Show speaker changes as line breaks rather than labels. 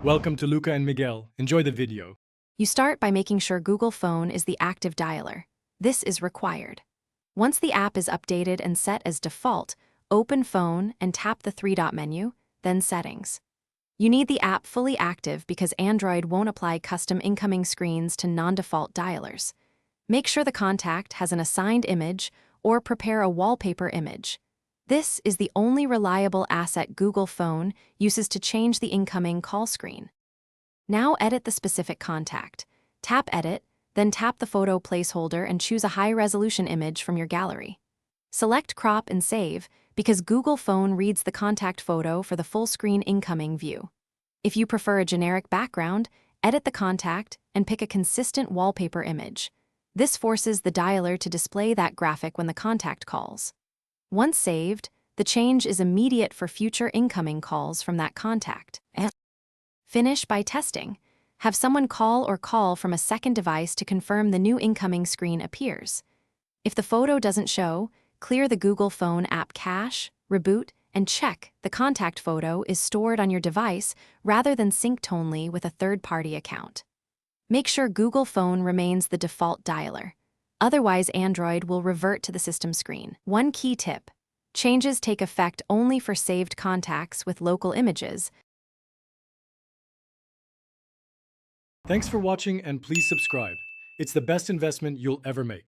Welcome to Luca and Miguel. Enjoy the video.
You start by making sure Google Phone is the active dialer. This is required. Once the app is updated and set as default, open Phone and tap the three-dot menu, then Settings. You need the app fully active because Android won't apply custom incoming screens to non-default dialers. Make sure the contact has an assigned image or prepare a wallpaper image. This is the only reliable asset Google Phone uses to change the incoming call screen. Now edit the specific contact. Tap Edit, then tap the photo placeholder and choose a high-resolution image from your gallery. Select Crop and Save because Google Phone reads the contact photo for the full-screen incoming view. If you prefer a generic background, edit the contact and pick a consistent wallpaper image. This forces the dialer to display that graphic when the contact calls. Once saved, the change is immediate for future incoming calls from that contact. Finish by testing. Have someone call from a second device to confirm the new incoming screen appears. If the photo doesn't show, clear the Google Phone app cache, reboot, and check the contact photo is stored on your device rather than synced only with a third-party account. Make sure Google Phone remains the default dialer. Otherwise, Android will revert to the system screen. One key tip: changes take effect only for saved contacts with local images.
Thanks for watching and please subscribe. It's the best investment you'll ever make.